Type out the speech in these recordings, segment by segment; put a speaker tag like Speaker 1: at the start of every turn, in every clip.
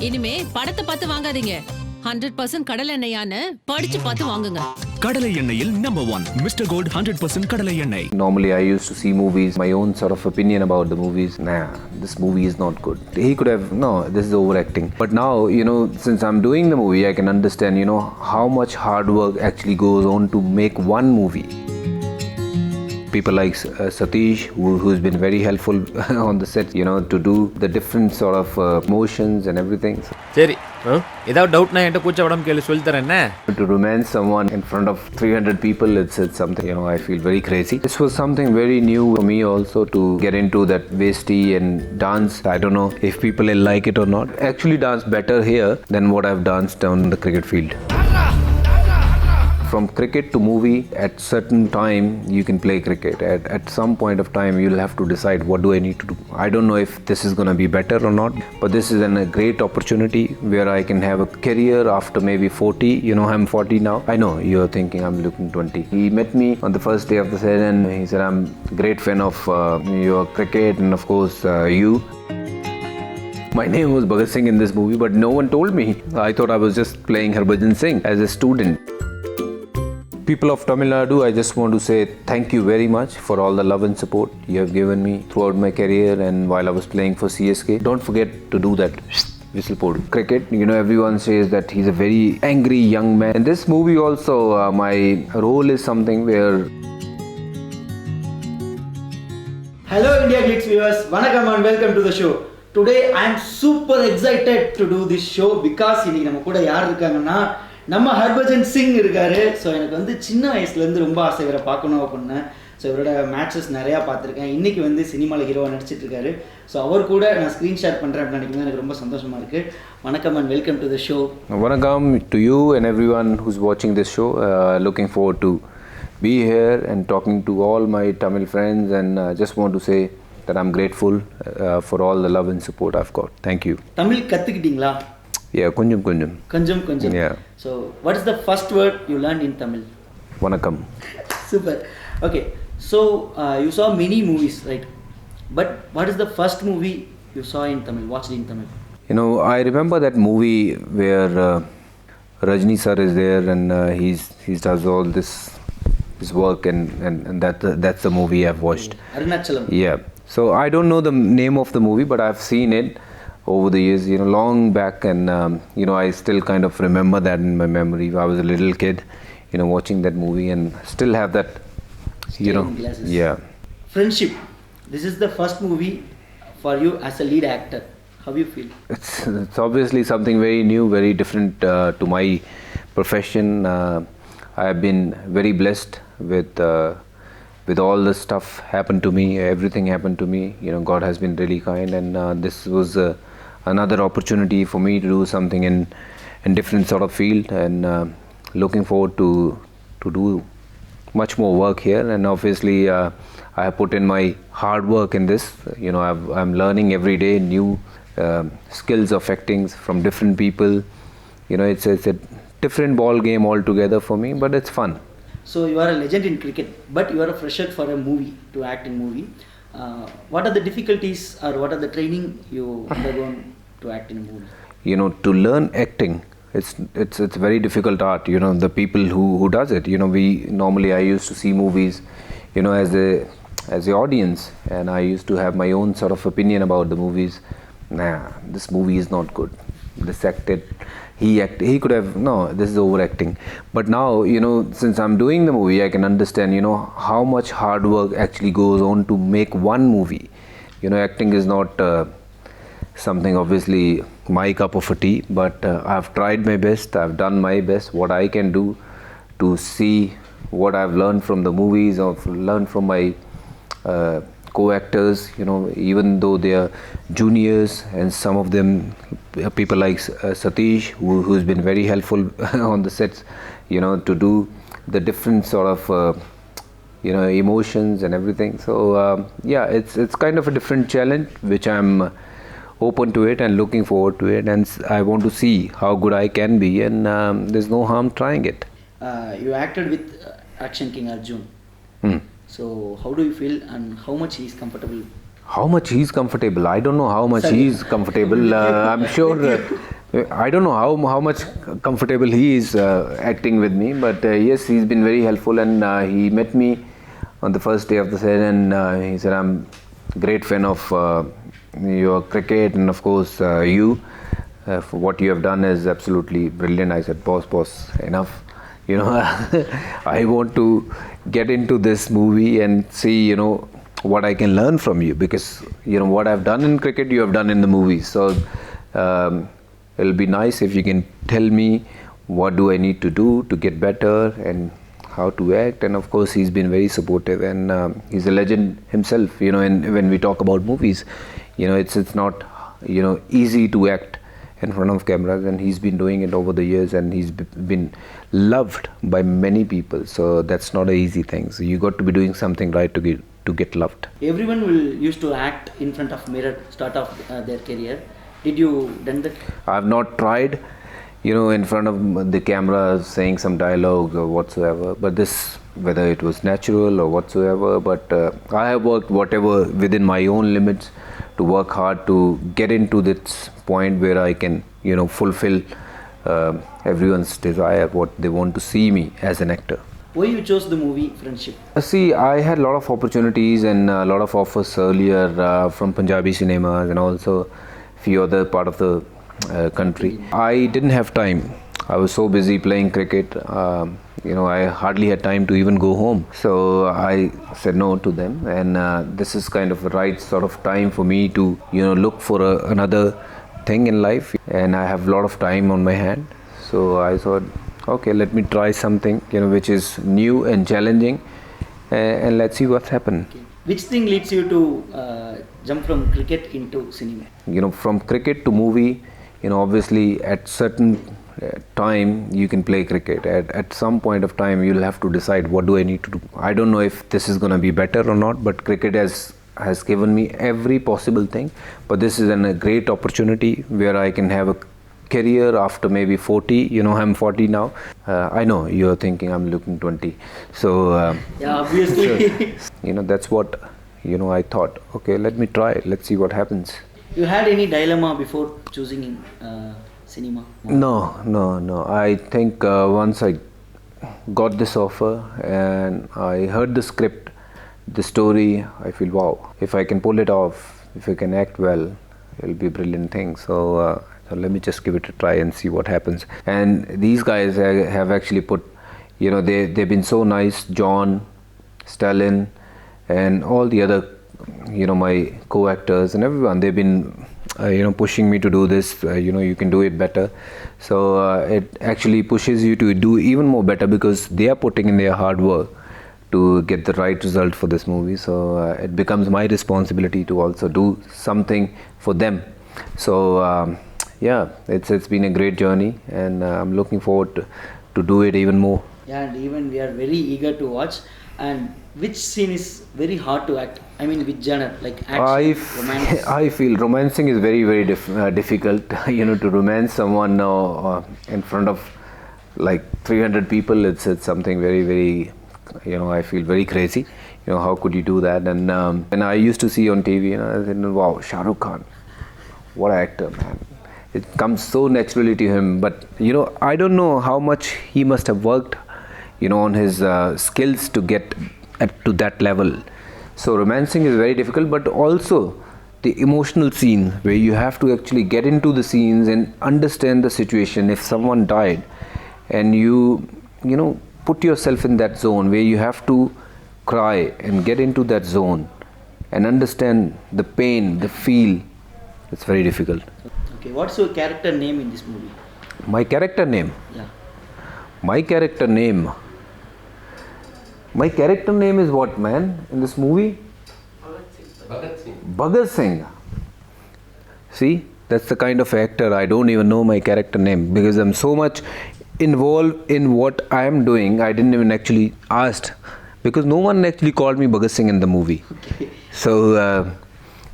Speaker 1: இனிமே படத்தை பார்த்து வாங்காதீங்க. 100% கடலை எண்ணெயான்னு படிச்சு பார்த்து வாங்குங்க.
Speaker 2: கடலை எண்ணெயில் number 1 Mr. Gold 100% கடலை எண்ணெய்.
Speaker 3: Normally I used to see movies, my own sort of opinion about the movies. Nah, this movie is not good. He could have, no, this is overacting. But now, since I'm doing the movie, I can understand, how much hard work actually goes on to make one movie. People like Satish, who's been very helpful on the set, to do the different sort of motions and everything.
Speaker 4: சரி, ஏதாவது டவுட்னா என்கிட்ட கூச்ச உடம்பு கேள்வி சொல்லி தரேன் என்ன?
Speaker 3: To romance someone in front of 300 people, it's something, I feel very crazy. This was something very new for me also to get into that vesti and dance. I don't know if people will like it or not. Actually dance better here than what I've danced on the cricket field. From cricket to movie, at certain time you can play cricket. At some point of time you'll have to decide what do I need to do. I don't know if this is going to be better or not, but this is a great opportunity where I can have a career after maybe 40. I'm 40 now. I know you're thinking I'm looking 20. He met me on the first day of the set and he said, I'm a great fan of your cricket and of course you. My name was Bhagat Singh in this movie, but no one told me. I thought I was just playing Harbhajan Singh as a student. People of Tamil Nadu, I just want to say thank you very much for all the love and support you have given me throughout my career and while I was playing for CSK. Don't forget to do that. Whistle pod. Cricket, everyone says that he's a very angry young man. In this movie also, my role is something where...
Speaker 5: Hello Indiaglitz viewers, vanakkam and welcome to the show. Today I am super excited to do this show because இன்னைக்கு நம்ம கூட யார் இருக்காங்கன்னா நம்ம ஹர்பஜன் சிங் இருக்காரு. So எனக்கு வந்து சின்ன வயசுலேருந்து ரொம்ப ஆசை இவரை பார்க்கணும் அப்படின்னேன். ஸோ இவரோட மேட்சஸ் நிறையா பார்த்துருக்கேன். இன்றைக்கி வந்து சினிமாவில் ஹீரோவாக நடிச்சிட்ருக்காரு. ஸோ அவர் கூட நான் ஸ்க்ரீன் ஷேர் பண்ணுறேன் அப்படின்னு நினைக்கும் எனக்கு ரொம்ப சந்தோஷமாக இருக்குது. வணக்கம் and welcome to the show.
Speaker 3: வணக்கம் to you and everyone who's வாட்சிங் this show. Looking forward to be here and talking to all my Tamil friends and just want to say that I'm grateful for all the love and support I've got. Thank you.
Speaker 5: Tamil கற்றுக்கிட்டீங்களா?
Speaker 3: Yeah, konjam.
Speaker 5: Yeah. So, what is the first word you learned in Tamil?
Speaker 3: Vanakkam.
Speaker 5: Super. Okay. So, you saw many movies, right? But what is the first movie you saw in Tamil, watched in Tamil?
Speaker 3: I remember that movie where Rajni sir is there and he does all this work and that's the movie I've watched.
Speaker 5: Arunachalam.
Speaker 3: Yeah. So, I don't know the name of the movie, but I've seen it over the years, long back, and I still kind of remember that in my memory. I was a little kid, watching that movie and still have that,
Speaker 5: glasses.
Speaker 3: Yeah.
Speaker 5: Friendship. This is the first movie for you as a lead actor. How you feel?
Speaker 3: It's obviously something very new, very different to my profession. I have been very blessed with all this stuff happened to me. Everything happened to me. God has been really kind, and this was another opportunity for me to do something in different sort of field, and looking forward to do much more work here. And obviously I have put in my hard work in this. I'm learning every day new skills of acting from different people. It's a different ball game altogether for me, but it's fun.
Speaker 5: So you are a legend in cricket, but you are a fresher for a movie, to act in movie. What are the difficulties or what are the training you undergone to act in a movie?
Speaker 3: To learn acting, it's a very difficult art. The people who does it. I used to see movies, as the audience, and I used to have my own sort of opinion about the movies. Nah, this movie is not good. This acted. He could have, no, this is overacting. But now, since I'm doing the movie, I can understand, how much hard work actually goes on to make one movie. Acting is not something obviously my cup of tea, but I've tried my best, I've done my best, what I can do to see what I've learned from the movies or learned from my co-actors, even though they are juniors, and some of them people like Satish, who's been very helpful on the sets, to do the different sort of emotions and everything. So it's kind of a different challenge which I'm open to it and looking forward to it, and I want to see how good I can be, and there's no harm trying it.
Speaker 5: You acted with Action King Arjun. So how do you feel and how much he is comfortable?
Speaker 3: How much he's comfortable? I don't know how much he's comfortable. I'm sure. I don't know how much comfortable he is acting with me, but yes, he's been very helpful, and he met me on the first day of the set, and he said, "I'm a great fan of your cricket, and of course you. For what you have done is absolutely brilliant." I said, "Boss, enough. You know, I want to get into this movie and see, what I can learn from you, because what I've done in cricket you have done in the movies, so it'll be nice if you can tell me what do I need to do to get better and how to act." And of course he's been very supportive, and he's a legend himself, and when we talk about movies, it's not easy to act in front of cameras, and he's been doing it over the years, and he's been loved by many people, so that's not an easy thing. So you got to be doing something right to get loved.
Speaker 5: Everyone will used to act in front of mirror start of their career. Did you done that?
Speaker 3: I've not tried, in front of the camera saying some dialogue or whatsoever, but this, whether it was natural or whatsoever, but I have worked whatever within my own limits to work hard to get into this point where I can, fulfill everyone's desire, what they want to see me as an actor.
Speaker 5: Why you chose the movie Friendship?
Speaker 3: See, I had a lot of opportunities and a lot of offers earlier from Punjabi cinemas and also few other part of the country. I didn't have time. I was so busy playing cricket. I hardly had time to even go home. So I said no to them, and this is kind of the right sort of time for me to, look for another thing in life, and I have a lot of time on my hand. So I thought, okay, let me try something, which is new and challenging, and let's see what's happened.
Speaker 5: Okay. Which thing leads you to jump from cricket into cinema?
Speaker 3: From cricket to movie, obviously at certain time you can play cricket. At some point of time you'll have to decide, what do I need to do? I don't know if this is going to be better or not, but cricket has given me every possible thing. But this is a great opportunity where I can have a career after maybe 40. I'm 40 now. I know you're thinking I'm looking 20, so
Speaker 5: yeah, obviously.
Speaker 3: so, that's what I thought, okay, let me try it, let's see what happens.
Speaker 5: You had any dilemma before choosing in cinema?
Speaker 3: No, I think once I got this offer and I heard the script, the story, I feel, wow, if I can pull it off, if I can act well, it'll be a brilliant thing. So let me just give it a try and see what happens. And these guys have actually put, they've been so nice. John, Stalin, and all the other, my co-actors and everyone, they've been, pushing me to do this. You can do it better. So it actually pushes you to do even more better, because they are putting in their hard work to get the right result for this movie. So it becomes my responsibility to also do something for them. So yeah, it's been a great journey, and I'm looking forward to do it even more.
Speaker 5: Yeah, and even we are very eager to watch. And which scene is very hard to act? I mean, which genre? Like action, romance?
Speaker 3: I feel romancing is very, very difficult. To romance someone in front of like 300 people, it's something very, very, I feel very crazy. How could you do that? And I used to see on TV, I said, wow, Shah Rukh Khan, what an actor, man. It comes so naturally to him. But, I don't know how much he must have worked, on his skills to get up to that level. So romancing is very difficult, but also the emotional scene where you have to actually get into the scenes and understand the situation. If someone died and you put yourself in that zone where you have to cry and get into that zone and understand the pain, the feel, it's very difficult.
Speaker 5: Okay, what's your character name in this movie?
Speaker 3: My character name?
Speaker 5: Yeah.
Speaker 3: My character name is what, man, in this movie? Bhagat Singh. See, that's the kind of actor. I don't even know my character name, because I'm so much involved in what I am doing. I didn't even actually ask, because no one actually called me Bhagat Singh in the movie.
Speaker 5: Okay.
Speaker 3: So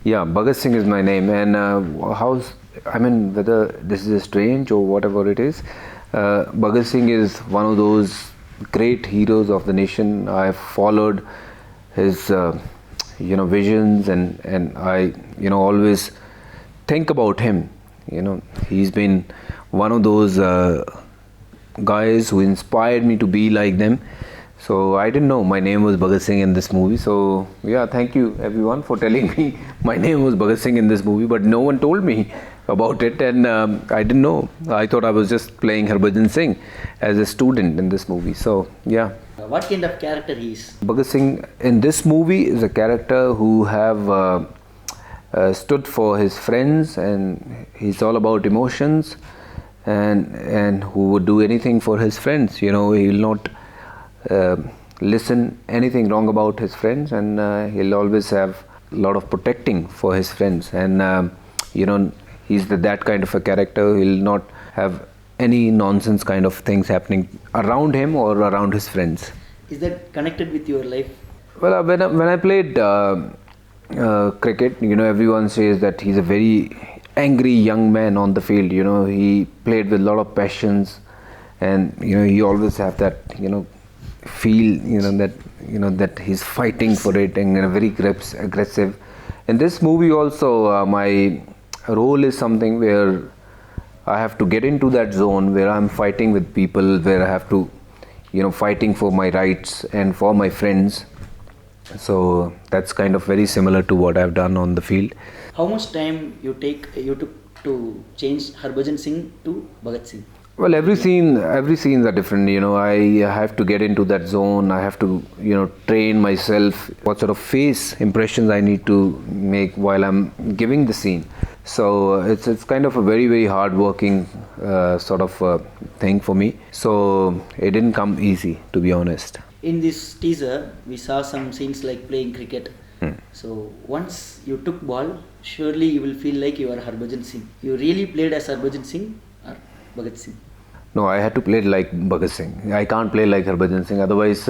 Speaker 3: yeah, Bhagat Singh is my name. And whether this is strange or whatever it is, Bhagat Singh is one of those great heroes of the nation. I have followed his visions, and I always think about him. He's been one of those guys who inspired me to be like them. So I didn't know my name was Bhagat Singh in this movie. So yeah, thank you everyone for telling me my name was Bhagat Singh in this movie, but no one told me about it, and I didn't know. I thought I was just playing Harbhajan Singh as a student in this movie. So yeah.
Speaker 5: What kind of character he is?
Speaker 3: Bhagat Singh in this movie is a character who have stood for his friends, and he's all about emotions, and who would do anything for his friends. He will not listen anything wrong about his friends, and he'll always have a lot of protecting for his friends, and he's that kind of a character. He'll not have any nonsense kind of things happening around him or around his friends.
Speaker 5: Is that connected with your life?
Speaker 3: Well, when I played cricket, everyone says that he's a very angry young man on the field. He played with a lot of passions, and he always have that feel that he's fighting for it, and very aggressive. In this movie also, my role is something where I have to get into that zone where I'm fighting with people, where I have to fighting for my rights and for my friends. So that's kind of very similar to what I've done on the field.
Speaker 5: How much time you took to change Harbhajan Singh to Bhagat Singh?
Speaker 3: Well, every scenes are different. I have to get into that zone. I have to train myself what sort of face impressions I need to make while I'm giving the scene. So it's kind of a very, very hard working sort of thing for me. So it didn't come easy, to be honest.
Speaker 5: In this teaser, we saw some scenes like playing cricket. So once you took ball, surely you will feel like you are Harbhajan Singh. You really played as Harbhajan Singh or Bhagat Singh?
Speaker 3: No, I had to play like Bhagat Singh. I can't play like Harbhajan Singh. Otherwise,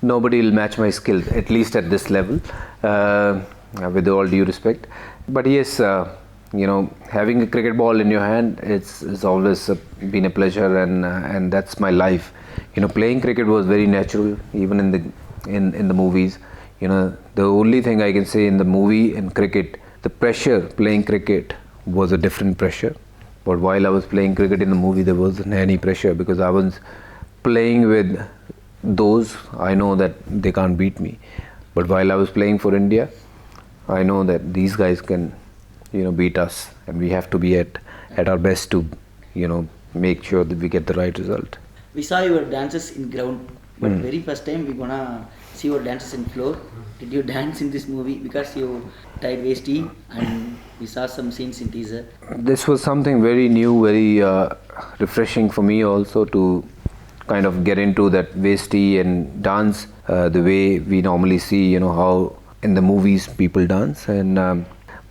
Speaker 3: nobody will match my skills, at least at this level, with all due respect. But yes, having a cricket ball in your hand, it's always been a pleasure, and that's my life. Playing cricket was very natural, even in the movies. The only thing I can say in the movie and cricket, the pressure playing cricket was a different pressure. But while I was playing cricket in the movie, there wasn't any pressure, because I was playing with those I know that they can't beat me. But while I was playing for India, I know that these guys can beat us, and we have to be at our best to make sure that we get the right result.
Speaker 5: We saw your dances in ground, but very first time we're gonna see your dances in floor. Did you dance in this movie? Because you tied waisty, and we saw some scenes in teaser.
Speaker 3: This was something very new, very refreshing for me also, to kind of get into that waisty and dance the way we normally see, how in the movies people dance. And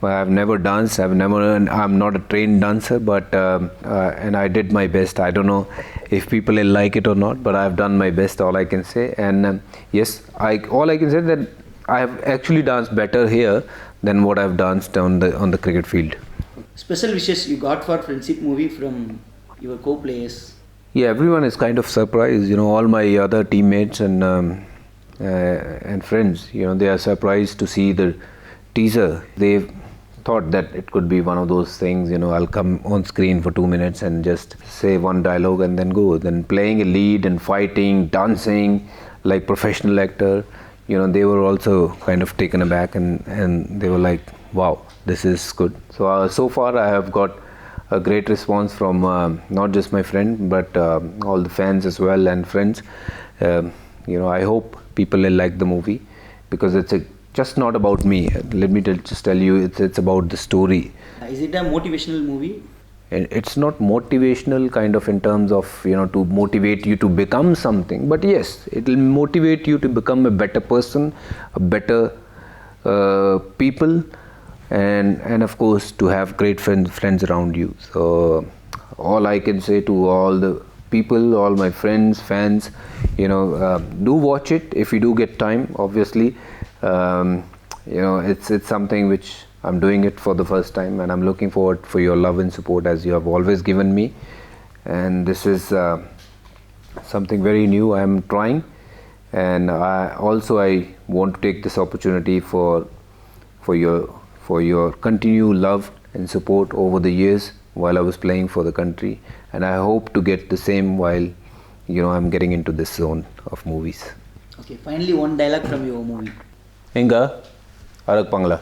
Speaker 3: I've never danced. I'm not a trained dancer, but and I did my best. I don't know if people will like it or not, but I've done my best. All I can say. And yes, all I can say that I have actually danced better here than what I've danced on the cricket field.
Speaker 5: Special wishes you got for friendship movie from your co-players?
Speaker 3: Yeah, everyone is kind of surprised. All my other teammates and friends. They are surprised to see the teaser. They thought that it could be one of those things. I'll come on screen for 2 minutes and just say one dialogue and then go. Then playing a lead and fighting, dancing like professional actor. They were also kind of taken aback, and they were like, wow, this is good. So far I have got a great response from not just my friend, but all the fans as well, and friends. I hope people will like the movie, because it's just not about me. Let me just tell you, it's about the story.
Speaker 5: Is it a motivational movie?
Speaker 3: And it's not motivational kind of in terms of to motivate you to become something, but yes, it will motivate you to become a better person, a better people, and of course to have great friends around you. So all I can say to all the people, all my friends, fans, do watch it if you do get time. Obviously, it's something which I'm doing it for the first time, and I'm looking forward for your love and support, as you have always given me. And this is something very new I'm trying, And I want to take this opportunity for your continued love and support over the years while I was playing for the country, and I hope to get the same while I'm getting into this zone of movies.
Speaker 5: Okay, finally one dialogue from your movie.
Speaker 3: Enga Arakpangla.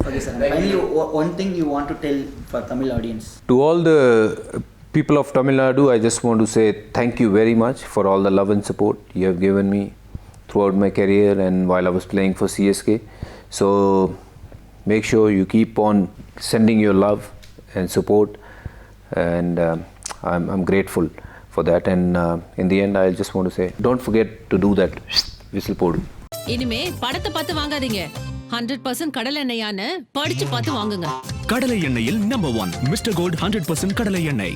Speaker 5: Okay sir, finally one thing you want to tell for Tamil audience.
Speaker 3: To all the people of Tamil Nadu, I just want to say thank you very much for all the love and support you have given me throughout my career and while I was playing for CSK. So make sure you keep on sending your love and support, and I'm grateful for that. And in the end, I just want to say, don't forget to do that whistle podu.
Speaker 1: இனிமே படத்தை பார்த்து வாங்காதீங்க, 100% கடலை எண்ணெயான்னு படிச்சு பார்த்து வாங்குங்க.
Speaker 2: கடலை எண்ணெயில் நம்பர் 1 மிஸ்டர் கோல்ட் 100% கடலை எண்ணெய்.